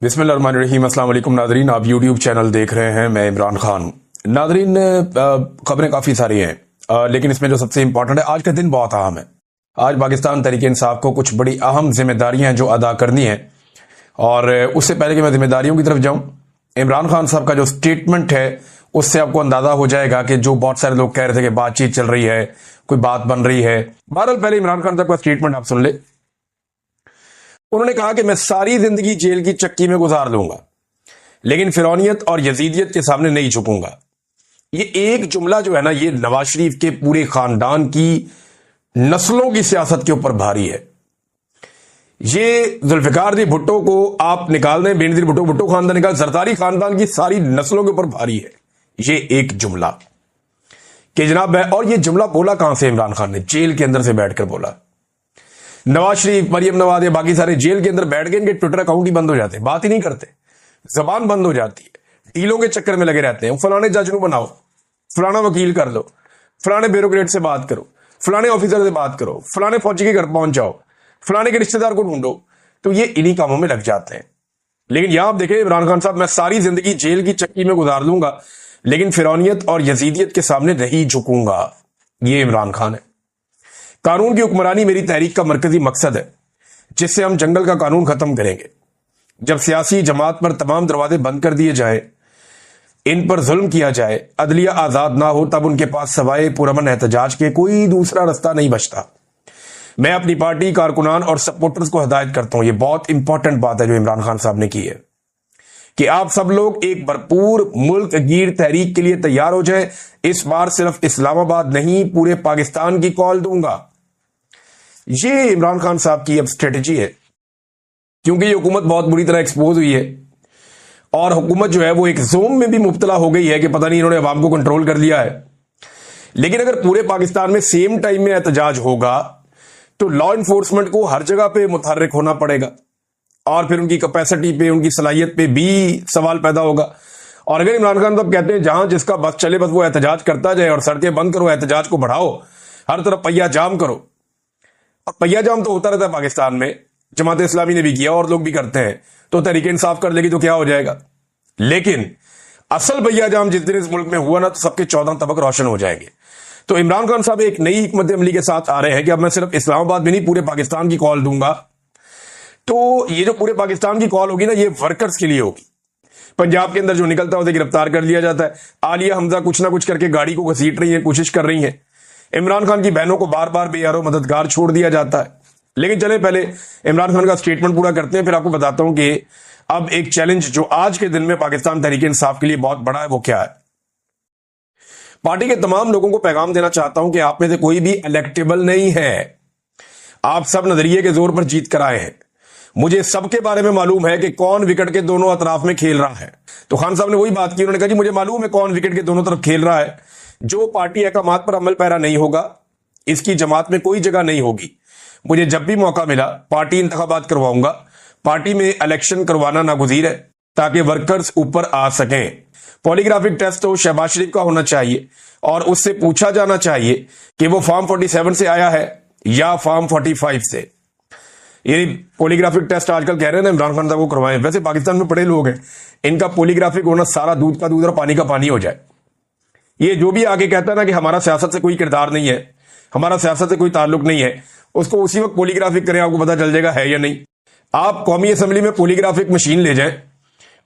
बिस्मिल्लाहिर्रहमानिर्रहीम। अस्सलाम वालेकुम नादरीन, आप यूट्यूब चैनल देख रहे हैं, मैं इमरान खान हूं। नादरीन, खबरें काफ़ी सारी हैं, लेकिन इसमें जो सबसे इंपॉर्टेंट है, आज का दिन बहुत अहम है। आज पाकिस्तान तहरीक इंसाफ को कुछ बड़ी अहम जिम्मेदारियां जो अदा करनी है। और उससे पहले कि मैं जिम्मेदारियों की तरफ जाऊं, इमरान खान साहब का जो स्टेटमेंट है उससे आपको अंदाजा हो जाएगा कि जो बहुत सारे लोग कह रहे थे कि बातचीत चल रही है, कोई बात बन रही है। बहरहाल पहले इमरान खान साहब का स्टेटमेंट आप सुन ले। उन्होंने कहा कि मैं सारी जिंदगी जेल की चक्की में गुजार लूंगा, लेकिन फिरौनियत और यजीदियत के सामने नहीं झुकूंगा। ये एक जुमला जो है ना, ये नवाज शरीफ के पूरे खानदान की नस्लों की सियासत के ऊपर भारी है। ये जुल्फिकार दी भुट्टो को आप निकाल दें, बेनजीर भुट्टो, भुट्टो खानदान निकाल, जरदारी खानदान की सारी नस्लों के ऊपर भारी है ये एक जुमला कि जनाब है। और ये जुमला बोला कहां से इमरान खान ने? जेल के अंदर से बैठकर बोला। नवाज शरीफ, मरियम नवाज, या बाकी सारे जेल के अंदर बैठ गए, इनके ट्विटर अकाउंट ही बंद हो जाते हैं, बात ही नहीं करते, जबान बंद हो जाती है, डीलों के चक्कर में लगे रहते हैं। फलाने जज को बनाओ, फलाना वकील कर लो, फलाने ब्यूरोक्रेट से बात करो, फलाने ऑफिसर से बात करो, फलाने फौजी के घर पहुंच जाओ, फलाने के रिश्तेदार को ढूंढो। तो ये इन्हीं कामों में लग जाते हैं। लेकिन यहां आप देखें इमरान खान साहब, मैं सारी जिंदगी जेल की चक्की में गुजार लूंगा, लेकिन फिरौनियत और यजीदियत के सामने नहीं झुकूंगा। ये इमरान खान है। कानून की हुक्मरानी मेरी तहरीक का मरकजी मकसद है, जिससे हम जंगल का कानून खत्म करेंगे। जब सियासी जमात पर तमाम दरवाजे बंद कर दिए जाए, इन पर जुल्म किया जाए, अदलिया आजाद ना हो, तब उनके पास सवाए पुरअमन एहतजाज के कोई दूसरा रास्ता नहीं बचता। मैं अपनी पार्टी, कारकुनान और सपोर्टर्स को हिदायत करता हूं, ये बहुत इंपॉर्टेंट बात है जो इमरान खान साहब ने की है, कि आप सब लोग एक भरपूर मुल्क गिर तहरीक के लिए तैयार हो जाएं। इस बार सिर्फ इस्लामाबाद नहीं, पूरे पाकिस्तान की कॉल दूंगा। ये इमरान खान साहब की अब स्ट्रेटजी है, क्योंकि ये हुकूमत बहुत बुरी तरह एक्सपोज हुई है और हुकूमत जो है वो एक जोम में भी मुब्तला हो गई है कि पता नहीं इन्होंने अवाम को कंट्रोल कर लिया है। लेकिन अगर पूरे पाकिस्तान में सेम टाइम में एहतजाज होगा तो लॉ इन्फोर्समेंट को हर जगह पे मुतहर्रिक होना पड़ेगा और फिर उनकी कैपेसिटी पे, उनकी सलाहियत पे भी सवाल पैदा होगा। और अगर इमरान खान साहब कहते हैं जहां जिसका बस चले बस वो एहतजाज करता जाए और सड़कें बंद करो, एहतजाज को बढ़ाओ, हर तरफ पहिया जाम करो, और पहिया जाम तो होता रहता है पाकिस्तान में, जमात इस्लामी ने भी किया और लोग भी करते हैं, तो तहरीक इंसाफ कर लेगी तो क्या हो जाएगा। लेकिन असल पहिया जाम जिस दिन इस मुल्क में हुआ ना, तो सबके 14 तबक रोशन हो जाएंगे। तो इमरान खान साहब एक नई हिकमत अमली के साथ आ रहे हैं कि अब मैं सिर्फ इस्लामाबाद में नहीं, पूरे पाकिस्तान की कॉल दूंगा। तो ये जो पूरे पाकिस्तान की कॉल होगी ना, ये वर्कर्स के लिए होगी। पंजाब के अंदर जो निकलता है उसे गिरफ्तार कर लिया जाता है। आलिया हमजा कुछ ना कुछ करके गाड़ी को घसीट रही है, कोशिश कर रही है। इमरान खान की बहनों को बार बार बेयारो मददगार छोड़ दिया जाता है। लेकिन चले पहले इमरान खान का स्टेटमेंट पूरा करते हैं, फिर आपको बताता हूं कि अब एक चैलेंज जो आज के दिन में पाकिस्तान तहरीक इंसाफ के लिए बहुत बड़ा है वो क्या है। पार्टी के तमाम लोगों को पैगाम देना चाहता हूं कि आप में से कोई भी इलेक्टेबल नहीं है। आप सब नजरिए के जोर पर जीत कर आए हैं। मुझे सबके बारे में मालूम है कि कौन विकेट के दोनों अतराफ में खेल रहा है। तो खान साहब ने वही बात की, उन्होंने कहा जी मुझे मालूम है कौन विकेट के दोनों तरफ खेल रहा है। जो पार्टी अहकामात पर अमल पैरा नहीं होगा, इसकी जमात में कोई जगह नहीं होगी। मुझे जब भी मौका मिला पार्टी इंतखाबात करवाऊंगा। पार्टी में इलेक्शन करवाना नागुज़ीर है ताकि वर्कर्स ऊपर आ सकें। पॉलीग्राफिक टेस्ट तो शहबाज शरीफ का होना चाहिए और उससे पूछा जाना चाहिए कि वो फॉर्म 47 से आया है या फॉर्म 45 से। ये पॉलीग्राफिक टेस्ट आजकल कह रहे हैं ना इमरान खान साहब को करवाएं। वैसे पाकिस्तान में बड़े लोग हैं, इनका पॉलीग्राफिक होना सारा दूध का दूध और पानी का पानी हो जाए। ये जो भी आगे कहता है ना कि हमारा सियासत से कोई किरदार नहीं है, हमारा सियासत से कोई ताल्लुक नहीं है, उसको उसी वक्त पॉलीग्राफिक करें, आपको पता चल जाएगा है या नहीं। आप कौमी असेंबली में पॉलीग्राफिक मशीन ले जाएं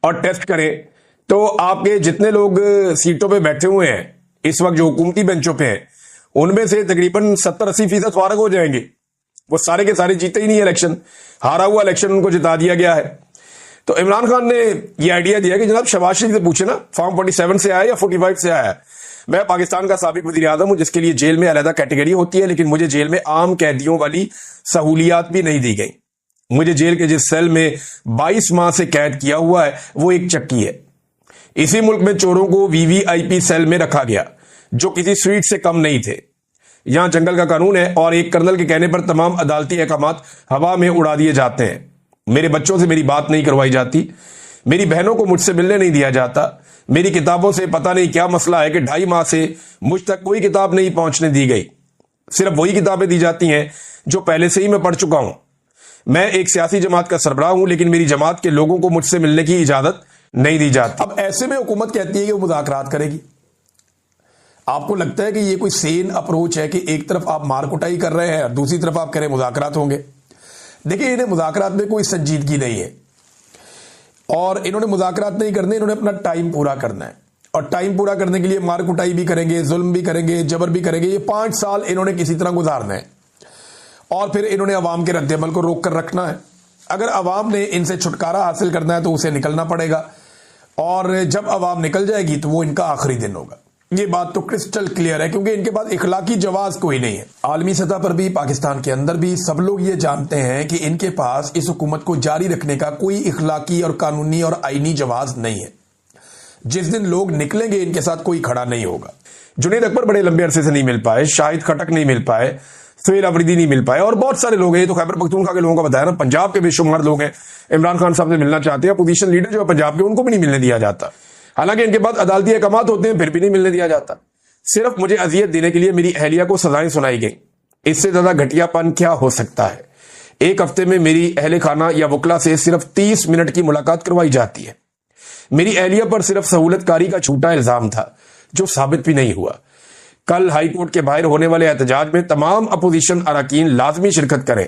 और टेस्ट करें, तो आपके जितने लोग सीटों पे बैठे हुए हैं इस वक्त जो हुकूमती बेंचों पे हैं, उनमें से तकरीबन 70-80% फारग हो जाएंगे। वो सारे के सारे जीते ही नहीं इलेक्शन, हारा हुआ इलेक्शन उनको जिता दिया गया है। तो इमरान खान ने ये आइडिया दिया कि जनाब शहबाज शरीफ से पूछे ना फॉर्म 47 से आया या 45 से आया। मैं पाकिस्तान का साबिक वज़ीर आज़म हूं, जिसके लिए जेल में अलहदा कैटेगरी होती है, लेकिन मुझे जेल में आम कैदियों वाली सहूलियात भी नहीं दी गई। मुझे जेल के जिस सेल में 22 माह से कैद किया हुआ है वो एक चक्की है। इसी मुल्क में चोरों को वीवीआईपी सेल में रखा गया जो किसी स्वीट से कम नहीं थे। यहां जंगल का कानून है और एक कर्नल के कहने पर तमाम अदालती अहकामात हवा में उड़ा दिए जाते हैं। मेरे बच्चों से मेरी बात नहीं करवाई जाती, मेरी बहनों को मुझसे मिलने नहीं दिया जाता, मेरी किताबों से पता नहीं क्या मसला है कि 2.5 माह से मुझ तक कोई किताब नहीं पहुंचने दी गई। सिर्फ वही किताबें दी जाती हैं जो पहले से ही मैं पढ़ चुका हूं। میں ایک سیاسی جماعت کا سربراہ ہوں لیکن میری جماعت کے لوگوں کو مجھ سے ملنے کی اجازت نہیں دی جاتی۔ اب ایسے میں حکومت کہتی ہے کہ وہ مذاکرات کرے گی۔ آپ کو لگتا ہے کہ یہ کوئی سین اپروچ ہے کہ ایک طرف آپ مار کٹائی کر رہے ہیں اور دوسری طرف آپ کہہ رہے ہیں مذاکرات ہوں گے؟ دیکھیں، انہیں مذاکرات میں کوئی سنجیدگی نہیں ہے اور انہوں نے مذاکرات نہیں کرنے، انہوں نے اپنا ٹائم پورا کرنا ہے، اور ٹائم پورا کرنے کے لیے مار کٹائی بھی کریں گے، ظلم بھی کریں گے، جبر بھی کریں گے۔ یہ 5 سال انہوں نے کسی طرح گزارنا ہے اور پھر انہوں نے عوام کے رد عمل کو روک کر رکھنا ہے۔ اگر عوام نے ان سے چھٹکارا حاصل کرنا ہے تو اسے نکلنا پڑے گا، اور جب عوام نکل جائے گی تو وہ ان کا آخری دن ہوگا۔ یہ بات تو کرسٹل کلیئر ہے، کیونکہ ان کے پاس اخلاقی جواز کوئی نہیں ہے۔ عالمی سطح پر بھی، پاکستان کے اندر بھی سب لوگ یہ جانتے ہیں کہ ان کے پاس اس حکومت کو جاری رکھنے کا کوئی اخلاقی اور قانونی اور آئینی جواز نہیں ہے۔ جس دن لوگ نکلیں گے ان کے ساتھ کوئی کھڑا نہیں ہوگا۔ جنید اکبر بڑے لمبے عرصے سے نہیں مل پائے، شاہد خٹک نہیں مل پائے، سہیل آفریدی نہیں مل پائے، اور بہت سارے لوگ ہیں۔ یہ تو خیبر پختونخوا کے لوگوں کا بتایا نا، پنجاب کے بے شمار لوگ ہیں عمران خان صاحب سے ملنا چاہتے ہیں، اپوزیشن لیڈر جو ہے پنجاب کے ان کو بھی نہیں ملنے دیا جاتا، حالانکہ ان کے بعد عدالتی احکامات ہوتے ہیں پھر بھی نہیں ملنے دیا جاتا۔ صرف مجھے اذیت دینے کے لیے میری اہلیہ کو سزائیں سنائی گئیں۔ اس سے زیادہ گھٹیا پن کیا ہو سکتا ہے؟ ایک ہفتے میں میری اہل خانہ یا وکلا سے صرف 30 منٹ کی ملاقات کروائی جاتی ہے۔ میری اہلیہ پر صرف سہولت کاری کا جھوٹا الزام تھا جو ثابت بھی نہیں ہوا۔ کل ہائی کورٹ کے باہر ہونے والے احتجاج میں تمام اپوزیشن اراکین لازمی شرکت کریں۔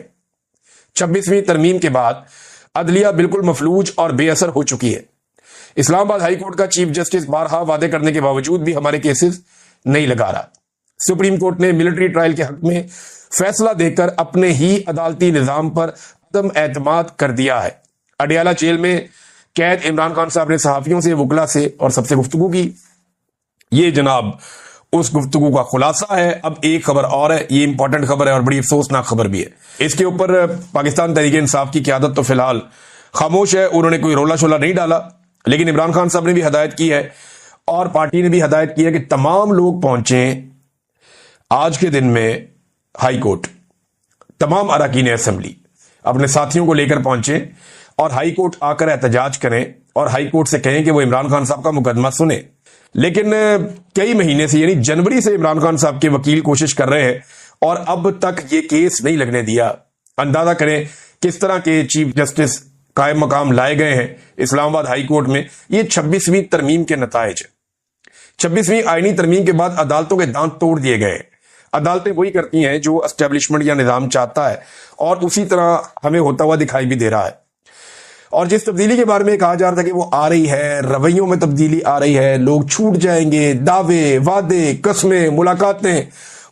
26ویں ترمیم کے بعد عدلیہ بالکل مفلوج اور بے اثر ہو چکی ہے۔ اسلام آباد ہائی کورٹ کا چیف جسٹس بارہا وعدے کرنے کے باوجود بھی ہمارے کیسز نہیں لگا رہا۔ سپریم کورٹ نے ملٹری ٹرائل کے حق میں فیصلہ دے کر اپنے ہی عدالتی نظام پر عدم اعتماد کر دیا ہے۔ اڈیالہ جیل میں قید عمران خان صاحب نے صحافیوں سے، وکلا سے اور سب سے گفتگو کی۔ یہ جناب اس گفتگو کا خلاصہ ہے۔ اب ایک خبر اور ہے، یہ امپورٹنٹ خبر ہے اور بڑی افسوسناک خبر بھی ہے۔ اس کے اوپر پاکستان تحریک انصاف کی قیادت تو فی الحال خاموش ہے، انہوں نے کوئی رولا شولا نہیں ڈالا، لیکن عمران خان صاحب نے بھی ہدایت کی ہے اور پارٹی نے بھی ہدایت کی ہے کہ تمام لوگ پہنچیں آج کے دن میں ہائی کورٹ۔ تمام اراکین اسمبلی اپنے ساتھیوں کو لے کر پہنچیں اور ہائی کورٹ آ کر احتجاج کریں اور ہائی کورٹ سے کہیں کہ وہ عمران خان صاحب کا مقدمہ سنیں۔ لیکن کئی مہینے سے، یعنی جنوری سے عمران خان صاحب کے وکیل کوشش کر رہے ہیں اور اب تک یہ کیس نہیں لگنے دیا۔ اندازہ کریں کس طرح کے چیف جسٹس قائم مقام لائے گئے ہیں اسلام آباد ہائی کورٹ میں۔ یہ 26ویں ترمیم کے نتائج ہیں۔ 26ویں آئینی ترمیم کے بعد عدالتوں کے دانت توڑ دیے گئے۔ عدالتیں وہی کرتی ہیں جو اسٹیبلشمنٹ یا نظام چاہتا ہے، اور اسی طرح ہمیں ہوتا ہوا دکھائی بھی دے رہا ہے۔ اور جس تبدیلی کے بارے میں کہا جا رہا تھا کہ وہ آ رہی ہے، رویوں میں تبدیلی آ رہی ہے، لوگ چھوٹ جائیں گے، دعوے، وعدے، قسمیں، ملاقاتیں،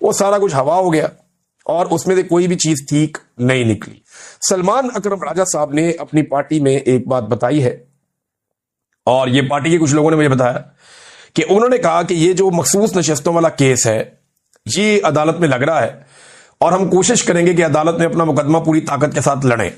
وہ سارا کچھ ہوا ہو گیا اور اس میں سے کوئی بھی چیز ٹھیک نہیں نکلی۔ سلمان اکرم راجہ صاحب نے اپنی پارٹی میں ایک بات بتائی ہے، اور یہ پارٹی کے کچھ لوگوں نے مجھے بتایا کہ انہوں نے کہا کہ یہ جو مخصوص نشستوں والا کیس ہے یہ عدالت میں لگ رہا ہے، اور ہم کوشش کریں گے کہ عدالت میں اپنا مقدمہ پوری طاقت کے ساتھ لڑیں۔